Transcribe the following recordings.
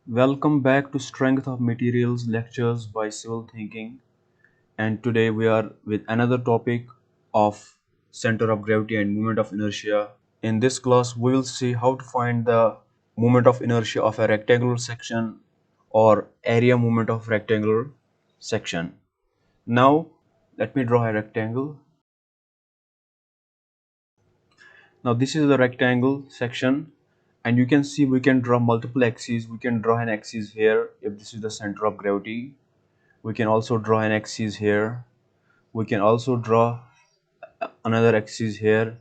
Welcome back to Strength of Materials lectures by Civil Thinking, and today we are with another topic of center of gravity and moment of inertia. In this class we will see how to find the moment of inertia of a rectangular section or area moment of rectangular section. Now let me draw a rectangle. Now this is the rectangle section, and you can see we can draw multiple axes. We can draw an axis here if this is the center of gravity. We can also draw an axis here. We can also draw another axis here.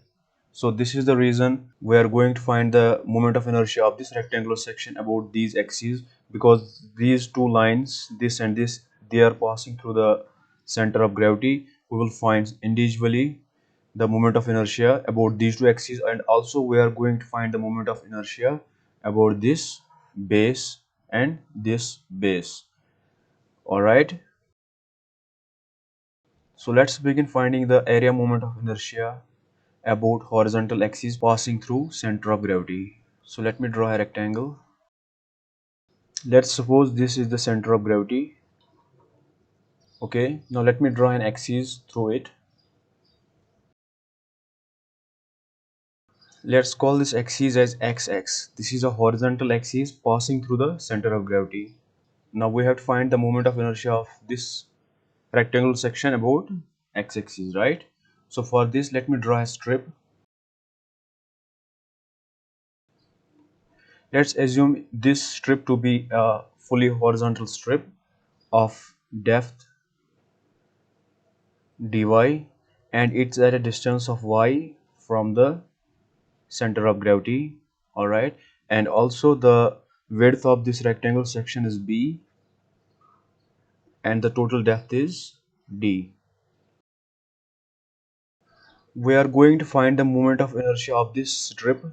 So this is the reason we are going to find the moment of inertia of this rectangular section about these axes, because these two lines, this and this, they are passing through the center of gravity. We will find individually the moment of inertia about these two axes, and also we are going to find the moment of inertia about this base and this base. All right. So let's begin finding the area moment of inertia about horizontal axis passing through center of gravity. So let me draw a rectangle. Let's suppose this is the center of gravity. Okay, now let me draw an axis through it. Let's call this axis as XX. This is a horizontal axis passing through the center of gravity. Now we have to find the moment of inertia of this rectangular section about x-axis, right? So for this, let me draw a strip. Let's assume this strip to be a fully horizontal strip of depth dy, and it's at a distance of y from the center of gravity. All right, and also the width of this rectangle section is b, and the total depth is d. We are going to find the moment of inertia of this strip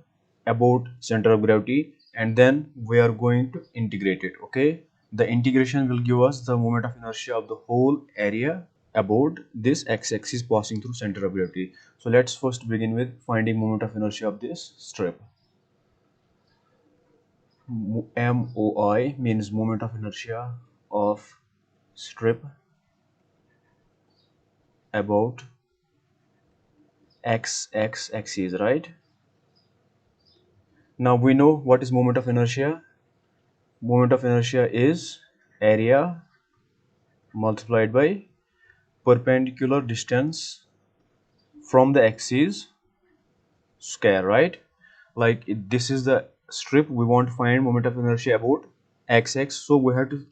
about center of gravity, and then we are going to integrate it. Okay, the integration will give us the moment of inertia of the whole area about this x-axis passing through center of gravity. So let's first begin with finding moment of inertia of this strip. MOI means moment of inertia of strip about x axis, right? Now we know what is moment of inertia. Moment of inertia is area multiplied by perpendicular distance from the axis square, right? Like this is the strip, we want to find moment of inertia about x, so we have to,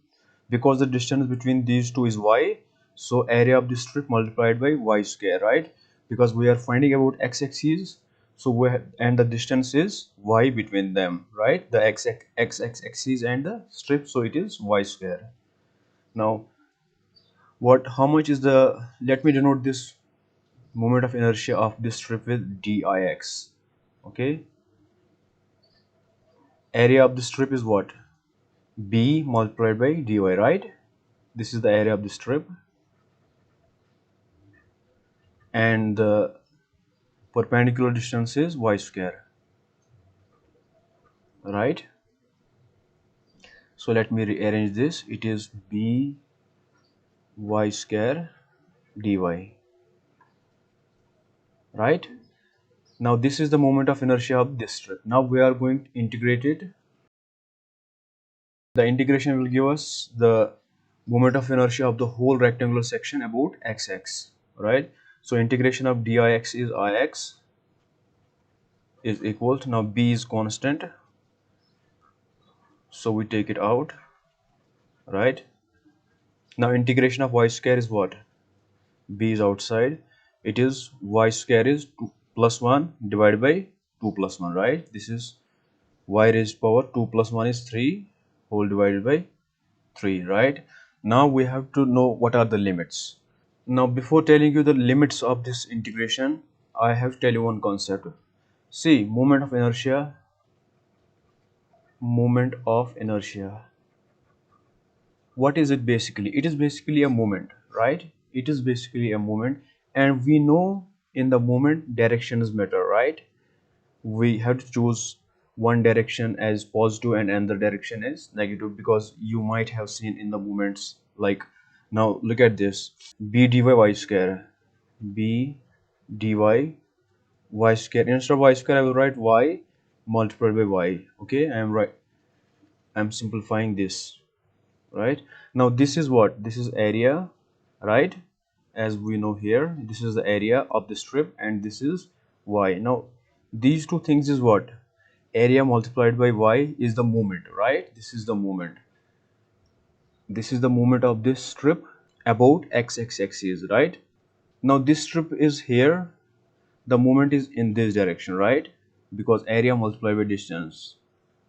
because the distance between these two is y, so area of the strip multiplied by y square, right? Because we are finding about x-axis, so we have, and the distance is y between them, right? The x-axis and the strip, so it is y square. Now how much is the, let me denote this moment of inertia of this strip with dix. Okay, area of the strip is what? B multiplied by dy, right? This is the area of the strip, and the perpendicular distance is y square, right? So let me rearrange this. It is b y square dy, right? Now this is the moment of inertia of this strip. Now we are going to integrate it. The integration will give us the moment of inertia of the whole rectangular section about x, right? So integration of dix is ix is equal to, now b is constant, so we take it out, right? Now integration of y square is what? B is outside, it is y square is 2 plus 1 divided by 2 plus 1, right? This is y raised to power 2 plus 1 is 3 whole divided by 3, right? Now we have to know what are the limits. Now before telling you the limits of this integration, I have to tell you one concept. See, moment of inertia, what is it basically? It is basically a moment, right? It is basically a moment, and we know in the moment directions matter, right? We have to choose one direction as positive and another direction as negative, because you might have seen in the movements like, now look at this, b dy y square, b dy y square, instead of y square I will write y multiplied by y. Okay, I'm simplifying this, right? Now this is what, this is area, right? As we know here, this is the area of the strip and this is y. Now these two things is what, area multiplied by y is the moment, right? This is the moment, this is the moment of this strip about x-axis, right? Now this strip is here, the moment is in this direction, right? Because area multiplied by distance,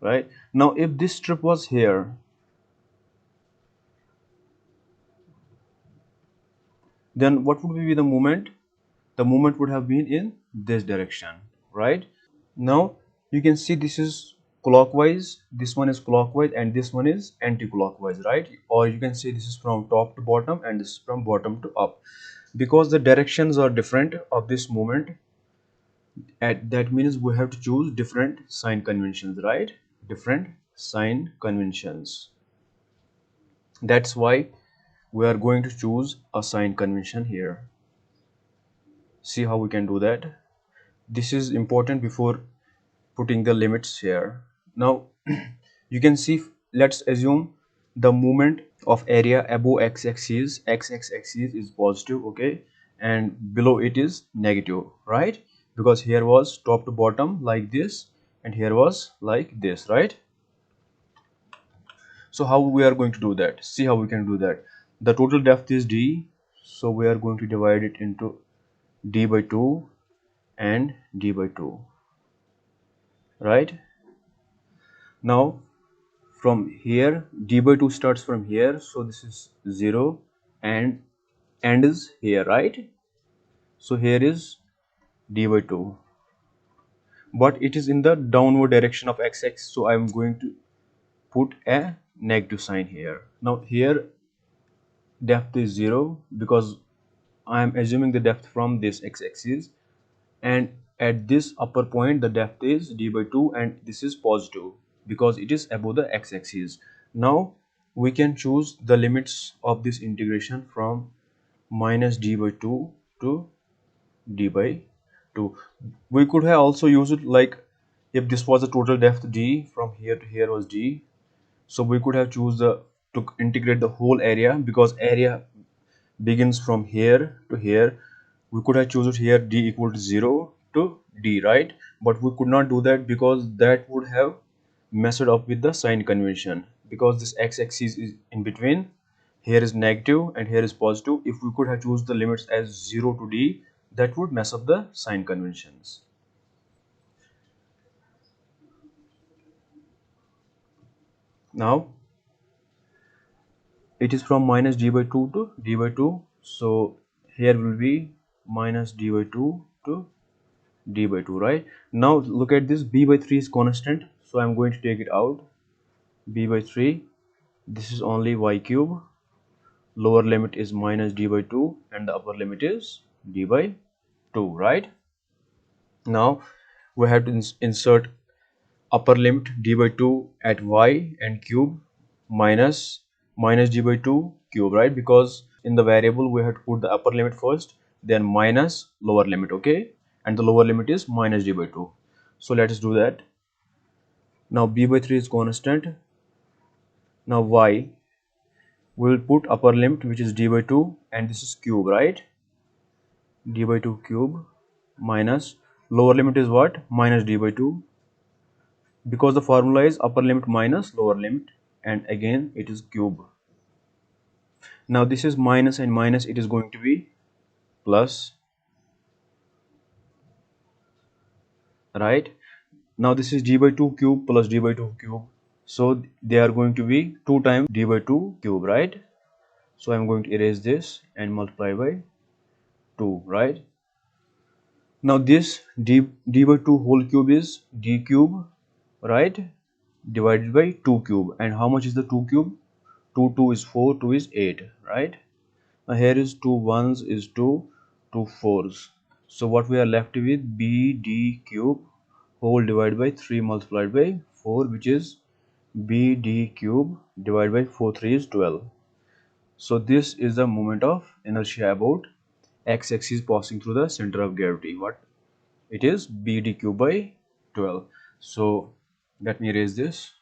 right? Now if this strip was here, then what would be the moment? The movement would have been in this direction, right? Now you can see this is clockwise, this one is clockwise and this one is anti-clockwise, right? Or you can say this is from top to bottom and this is from bottom to up, because the directions are different of this movement. That means we have to choose different sign conventions, right? Different sign conventions. That's why we are going to choose a sign convention here. See how we can do that. This is important before putting the limits here. Now you can see, let's assume the movement of area above x-axis is positive, okay, and below it is negative, right? Because here was top to bottom like this and here was like this, right? So how we are going to do that? See how we can do that. The total depth is d, so we are going to divide it into d by 2 and d by 2, right? Now from here d by 2 starts from here, so this is 0 and end is here, right? So here is d by 2, but it is in the downward direction of x-axis, so I am going to put a negative sign here. Now here depth is 0 because I am assuming the depth from this x-axis, and at this upper point the depth is d by 2 and this is positive because it is above the x-axis. Now we can choose the limits of this integration from minus d by 2 to d by 2. We could have also used it like, if this was the total depth d, from here to here was d, so we could have choose the to integrate the whole area, because area begins from here to here. We could have chosen here d equal to 0 to d, right? But we could not do that because that would have messed up with the sign convention, because this x-axis is in between, here is negative and here is positive. If we could have chosen the limits as 0 to d, that would mess up the sign conventions. Now it is from minus d by 2 to d by 2, so here will be minus d by 2 to d by 2, right? Now look at this, b by 3 is constant, so I'm going to take it out. B by 3, this is only y cube, lower limit is minus d by 2 and the upper limit is d by 2, right? Now we have to insert upper limit d by 2 at y and cube minus d by 2 cube, right? Because in the variable we have to put the upper limit first, then minus lower limit, okay? And the lower limit is minus d by 2. So let us do that. Now b by 3 is constant. Now y, we will put upper limit, which is d by 2, and this is cube, right? D by 2 cube minus lower limit is what? Minus d by 2, because the formula is upper limit minus lower limit, and again it is cube. Now this is minus and minus, it is going to be plus, right? Now this is d by 2 cube plus d by 2 cube, so they are going to be 2 times d by 2 cube, right? So I am going to erase this and multiply by 2, right? Now this d by 2 whole cube is d cube, right, divided by 2 cube. And how much is the 2 cube? 2 is 4, 2 is 8, right? Now here is 2 ones is 2, 2 fours. So what we are left with, bd cube whole divided by 3 multiplied by 4, which is bd cube divided by 4 3 is 12. So this is the moment of inertia about x-axis passing through the center of gravity. What it is? bd cube by 12. So let me erase this.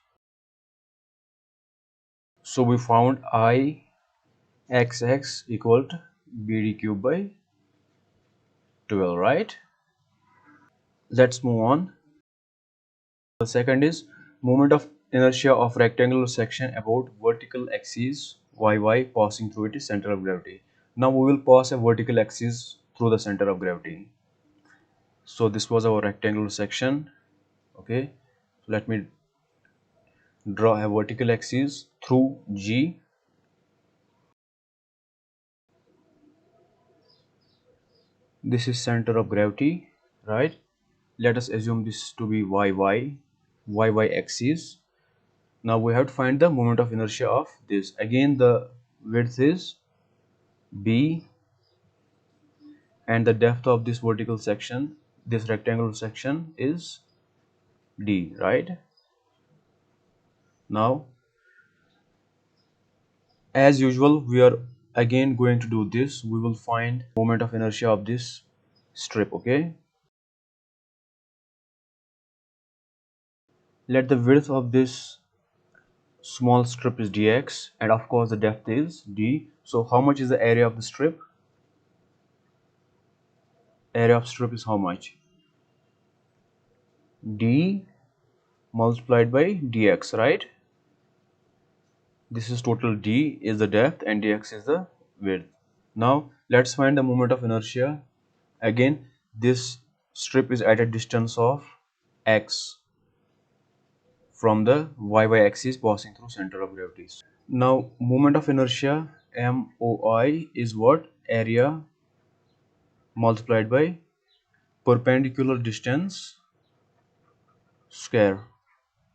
So we found I xx equal to bd cube by 12, right? Let's move on. The second is moment of inertia of rectangular section about vertical axis yy passing through its center of gravity. Now we will pass a vertical axis through the center of gravity. So this was our rectangular section. Okay, so let me draw a vertical axis through G. This is center of gravity, right? Let us assume this to be yy axis. Now we have to find the moment of inertia of this. Again, the width is b and the depth of this vertical section, this rectangular section, is d, right? Now as usual, we are again going to do this. We will find moment of inertia of this strip. Okay, let the width of this small strip is dx, and of course the depth is d. So how much is the area of the strip? Area of strip is how much? D multiplied by dx, right? This is total. D is the depth and dx is the width. Now let's find the moment of inertia. Again, this strip is at a distance of x from the y axis passing through center of gravity. Now moment of inertia MOI is what? Area multiplied by perpendicular distance square,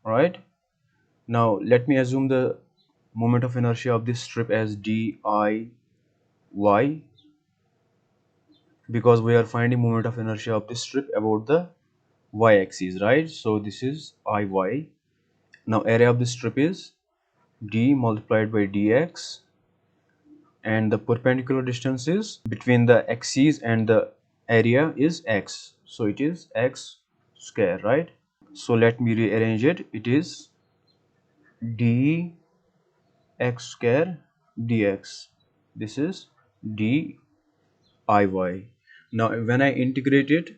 right? Now let me assume the moment of inertia of this strip as DIY, because we are finding moment of inertia of this strip about the y axis, right? So this is IY. Now area of this strip is d multiplied by dx, and the perpendicular distance is between the axis and the area is x, so it is x square, right? So let me rearrange it. It is d x square dx. This is d iy. Now when I integrate it,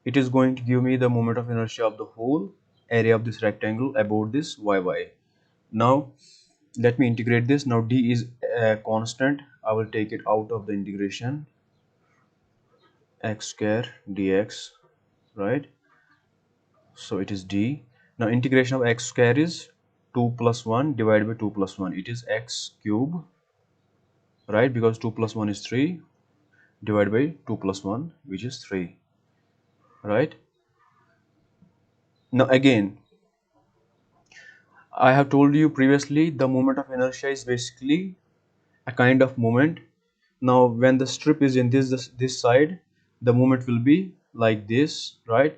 it is going to give me the moment of inertia of the whole area of this rectangle about this yy. Now let me integrate this. Now d is a constant. I will take it out of the integration. X square dx, right? So it is d. Now integration of x square is 2 plus 1 divided by 2 plus 1. It is x cube, right? Because 2 plus 1 is 3 divided by 2 plus 1, which is 3, right? Now again, I have told you previously the moment of inertia is basically a kind of moment. Now when the strip is in this side, the moment will be like this, right?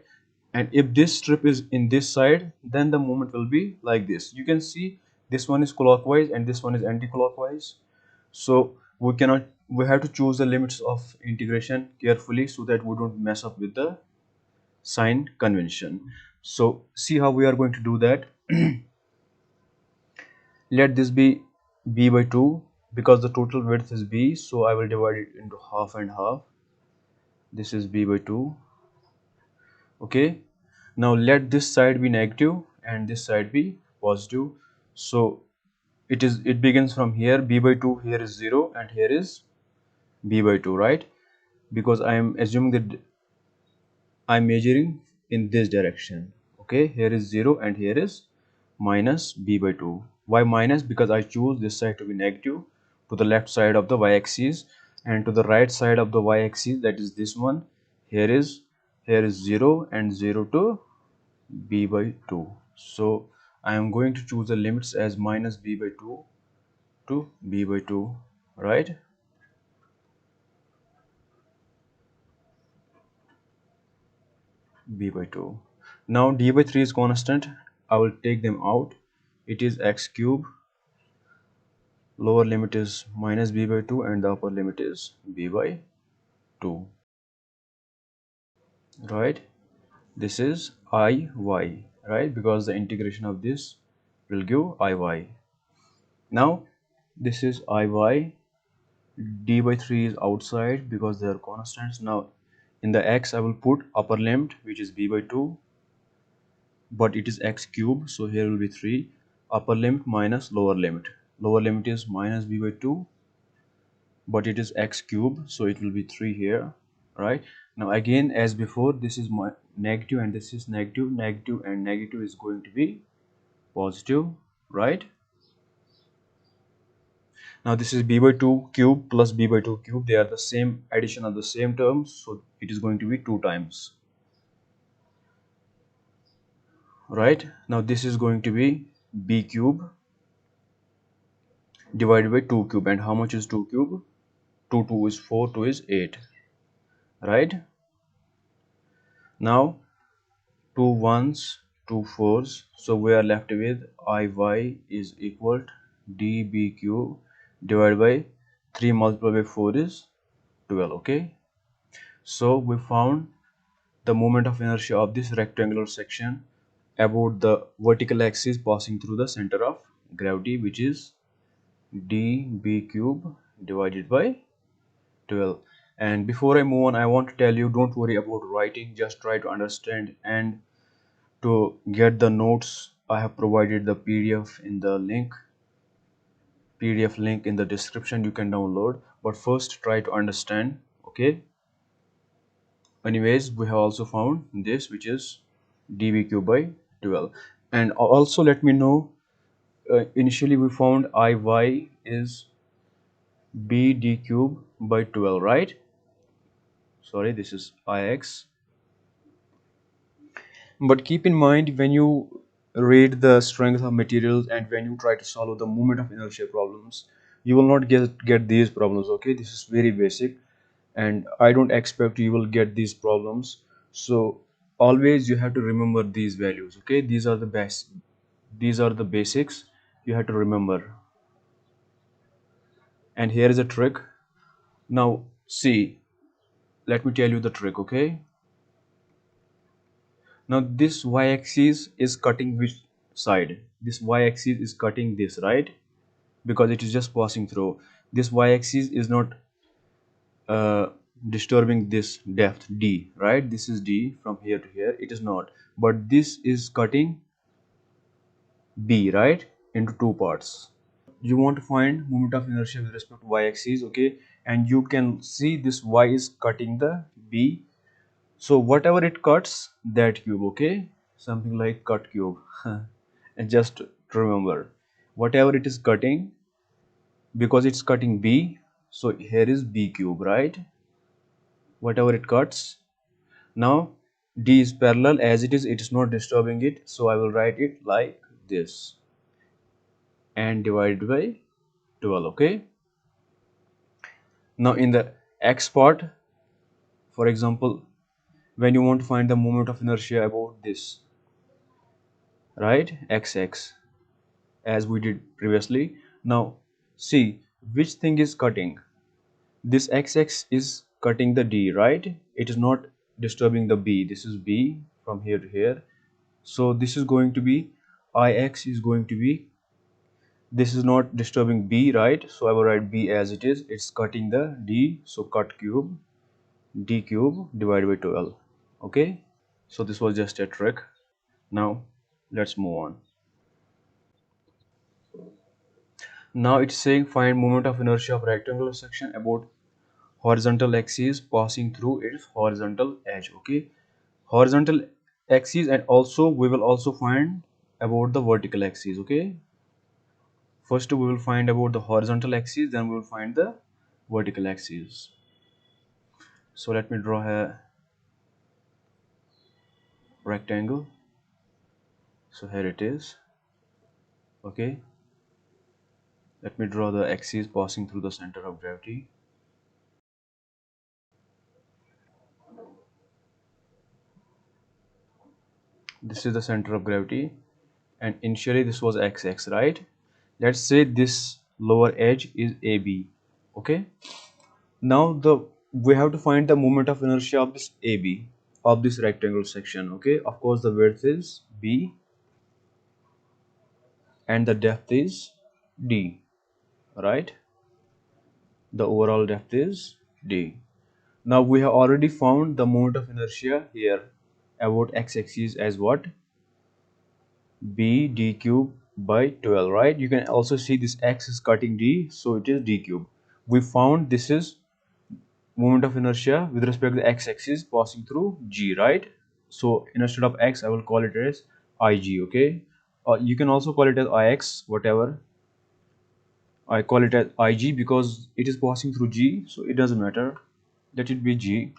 And if this strip is in this side, then the moment will be like this. You can see this one is clockwise and this one is anti-clockwise. So we have to choose the limits of integration carefully so that we don't mess up with the sign convention. So see how we are going to do that. Let this be b by 2, because the total width is b, so I will divide it into half and half. This is b by 2. Okay, now let this side be negative and this side be positive. So it begins from here. B by 2 here is 0 and here is b by 2, right? Because I am assuming that I'm measuring in this direction. Okay, here is 0 and here is minus b by 2. Why minus? Because I choose this side to be negative to the left side of the y-axis, and to the right side of the y-axis, that is this one, here is 0 and 0 to b by 2. So I am going to choose the limits as minus b by 2 to b by 2, right? b by 2. Now d by 3 is constant. I will take them out. It is x cube, lower limit is minus b by 2 and the upper limit is b by 2, right? This is iy, right? Because the integration of this will give iy. Now this is iy, d by 3 is outside because they are constants. Now in the x I will put upper limit, which is b by 2, but it is x cube, so here will be 3. Upper limit minus lower limit is minus b by 2, but it is x cube, so it will be 3 here, right? Now again, as before, this is my negative and this is negative. Negative and negative is going to be positive, right? Now this is b by 2 cube plus b by 2 cube. They are the same addition of the same terms, so it is going to be 2 times, right? Now this is going to be b cube divided by 2 cube. And how much is 2 cube? 2 2 is 4, 2 is 8, right? Now 2 ones, 2 fours, so we are left with iy is equal to db cube divided by 3 multiplied by 4 is 12. Okay, so we found the moment of inertia of this rectangular section about the vertical axis passing through the center of gravity, which is db cube divided by 12. And before I move on, I want to tell you, don't worry about writing, just try to understand. And to get the notes, I have provided the PDF link in the description. You can download, but first try to understand. Okay, anyways, we have also found this, which is dv cube by 12. And also let me know, initially we found iy is bd cube by 12, right? Sorry, this is ix. But keep in mind, when you read the strength of materials and when you try to solve the moment of inertia problems, you will not get these problems. Okay, this is very basic, and I don't expect you will get these problems. So always you have to remember these values. Okay, these are the best, these are the basics you have to remember. And here is a trick. Now see, let me tell you the trick. Okay, now this y-axis is cutting which side? This y-axis is cutting this, right? Because it is just passing through. This y-axis is not uh, disturbing this depth d, right? This is d from here to here, it is not. But this is cutting b, right, into two parts. You want to find moment of inertia with respect to y-axis, okay? And you can see this y is cutting the b. So whatever it cuts, that cube, okay? Something like cut cube. And just remember, whatever it is cutting, because it's cutting b, so here is b cube, right? Whatever it cuts. Now d is parallel, as it is not disturbing it, so I will write it like this, and divided by 12. Okay, now in the x part, for example, when you want to find the moment of inertia about this, right, xx, as we did previously. Now see which thing is cutting. This xx is cutting the d, right? It is not disturbing the b. This is b from here to here, so this is going to be ix is going to be, this is not disturbing b, right? So I will write b as it is. It's cutting the d, so cut cube, d cube divided by 12. Okay, so this was just a trick. Now let's move on. Now it's saying find moment of inertia of rectangular section about horizontal axis passing through its horizontal edge. Okay, horizontal axis, and also we will also find about the vertical axis. Okay, first we will find about the horizontal axis, then we will find the vertical axis. So let me draw a rectangle. So here it is. Okay, let me draw the axis passing through the center of gravity. This is the center of gravity, and initially this was x-axis, right? Let's say this lower edge is AB. Okay. Now we have to find the moment of inertia of this AB, of this rectangle section. Okay. Of course, the width is B and the depth is D. Right. The overall depth is D. Now we have already found the moment of inertia here about x-axis as what? B d cube by 12, right? You can also see this x is cutting d, so it is d cube. We found this is moment of inertia with respect to the x-axis passing through g, right? So instead of x, I will call it as ig, okay? You can also call it as ix, whatever. I call it as ig because it is passing through g, so it doesn't matter. Let it be g.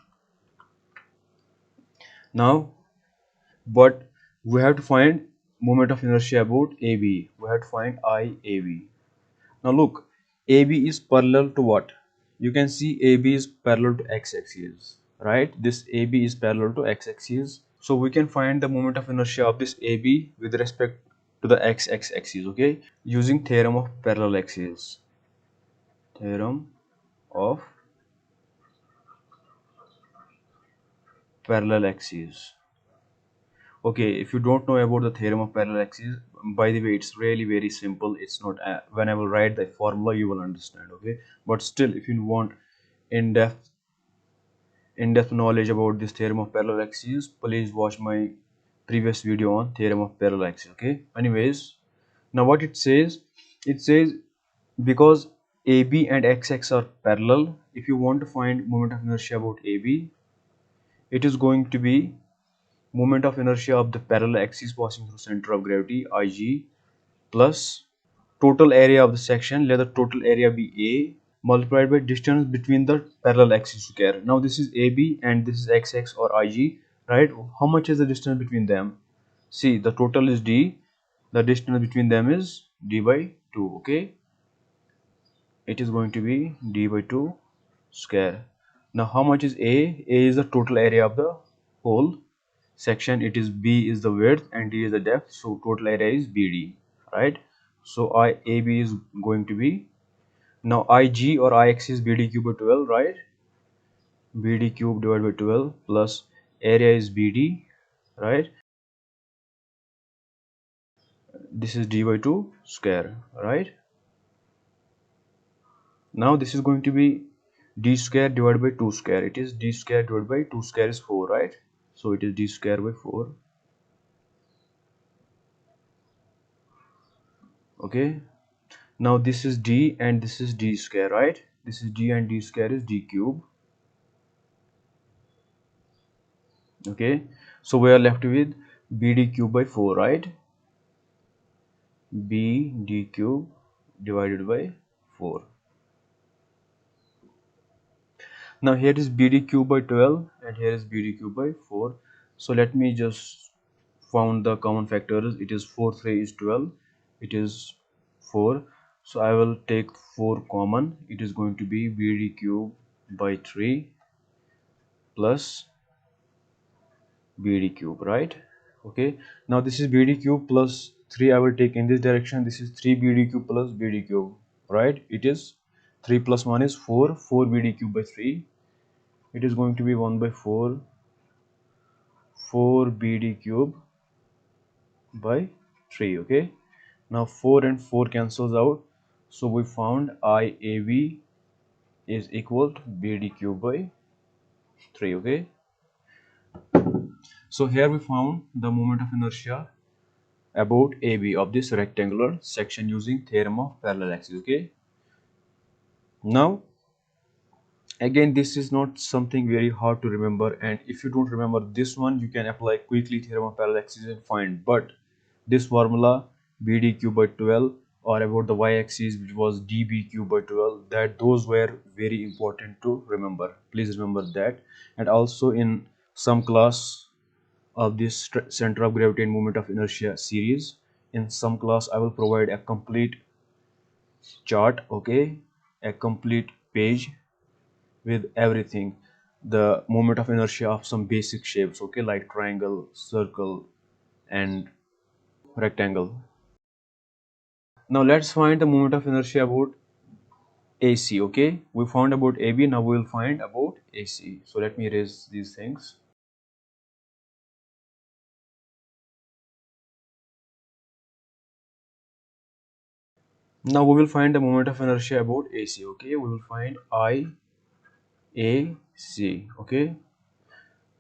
Now, but we have to find moment of inertia about AB. We have to find IAB. Now look, AB is parallel to what? You can see AB is parallel to x-axis, right? This AB is parallel to x-axis. So we can find the moment of inertia of this AB with respect to the x-axis, okay? Using theorem of parallel axes. Theorem of parallel axes. Okay, if you don't know about the theorem of parallel axes, by the way, it's really very simple. It's not when I will write the formula you will understand, okay? But still, if you want in-depth in-depth knowledge about this theorem of parallel axes, please watch my previous video on theorem of parallel axes, okay? Anyways, now what it says because AB and x-axis are parallel, if you want to find moment of inertia about AB, it is going to be moment of inertia of the parallel axis passing through center of gravity Ig plus total area of the section, let the total area be A, multiplied by distance between the parallel axis square. Now this is AB and this is XX or IG, right? How much is the distance between them? See, the total is D, the distance between them is D by 2, okay? It is going to be D by 2 square. Now how much is A? A is the total area of the whole section. It is B is the width and D is the depth, so total area is BD, right? So IAB is going to be, now IG or IX is BD cube by 12, right? BD cube divided by 12 plus area is BD, right? This is D by 2 square, right? Now this is going to be D square divided by 2 square. It is D square divided by 2 square is 4, right? So it is D square by 4. Okay. Now this is D and this is D square, right? This is D and D square is D cube. Okay. So we are left with BD cube by 4, right? BD cube divided by 4. Now here is BD cube by 12 and here is BD cube by 4. So let me just found the common factors. It is 4 3 is 12. It is 4. So I will take 4 common. It is going to be BD cube by 3 plus BD cube, right? Okay. Now this is BD cube plus 3. I will take in this direction. This is 3 BD cube plus BD cube, right? It is 3 plus 1 is 4. 4 BD cube by 3. It is going to be 1 by 4 BD cube by 3, okay? Now 4 and 4 cancels out, so we found IAB is equal to BD cube by 3, okay? So here we found the moment of inertia about AB of this rectangular section using theorem of parallel axis, okay? Now again, this is not something very hard to remember, and if you don't remember this one, you can apply quickly theorem of parallel axis and find. But this formula BD cube by 12 or about the y-axis which was DB cube by 12, that those were very important to remember. Please remember that. And also in some class of this center of gravity and moment of inertia series, in some class I will provide a complete chart, okay, a complete page with everything, the moment of inertia of some basic shapes, okay, like triangle, circle, and rectangle. Now let's find the moment of inertia about AC. Okay, we found about AB, now we will find about AC. So let me erase these things. Now we will find the moment of inertia about AC. Okay, we will find IAC. Okay,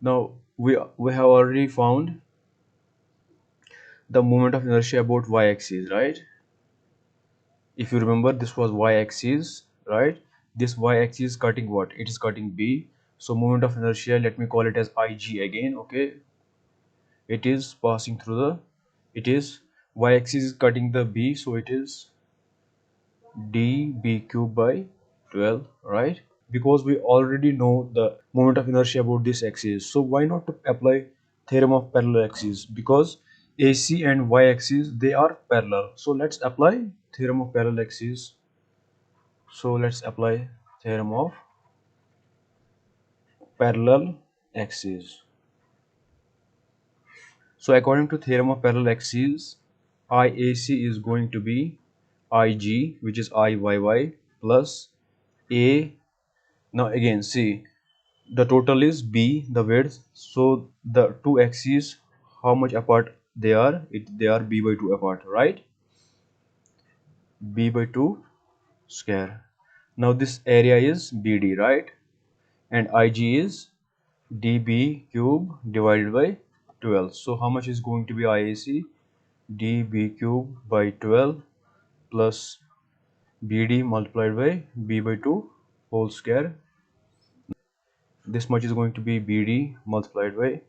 now we have already found the moment of inertia about y-axis, right? If you remember, this was y-axis, right? This y-axis is cutting what? It is cutting B. So moment of inertia, let me call it as IG again. Okay, it is passing through the, it is y-axis is cutting the B, so it is dB cube by 12, right? Because we already know the moment of inertia about this axis, so why not to apply theorem of parallel axes? Because AC and y axis, they are parallel, so let's apply theorem of parallel axes. So let's apply theorem of parallel axes. So according to theorem of parallel axes, IAC is going to be IG, which is IYY, plus A. Now again, see, the total is B, the width. So the two axes, how much apart they are? They are B by 2 apart, right? B by 2 square. Now this area is BD, right? And IG is dB cube divided by 12. So how much is going to be IAC? dB cube by 12 plus BD multiplied by B by 2 whole square. This much is going to be BD multiplied by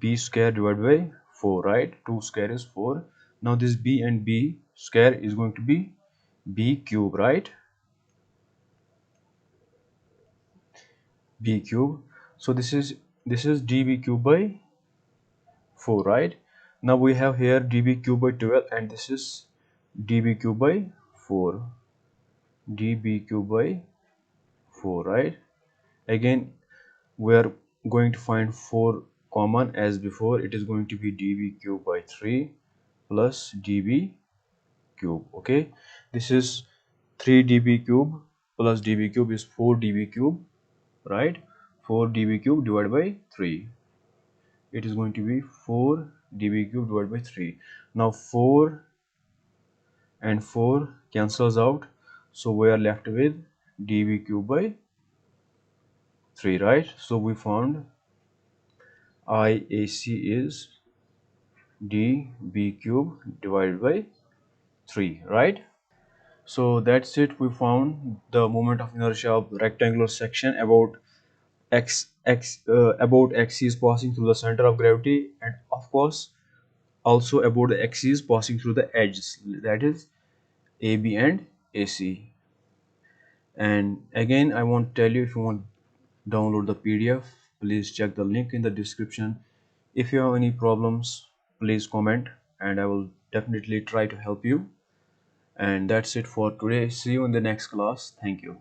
B square divided by 4, right? 2 square is 4. Now this B and B square is going to be B cube, right? B cube. So this is dB cube by 4, right? Now we have here dB cube by 12 and this is dB cube by 4. dB cube by 4, right? Again, we are going to find 4 common as before. It is going to be dB cube by 3 plus dB cube. Okay, this is 3 dB cube plus dB cube is 4 dB cube, right? 4 dB cube divided by 3. It is going to be 4 dB cube divided by 3. Now 4 and 4 cancels out, so we are left with dB cube by 3, right? So we found IAC is dB cube divided by 3, right? So that's it. We found the moment of inertia of rectangular section about about axis passing through the center of gravity, and of course also about the axis passing through the edges, that is AB and AC. And again, I want to tell you, if you want to download the PDF, please check the link in the description. If you have any problems, please comment and I will definitely try to help you. And that's it for today. See you in the next class. Thank you.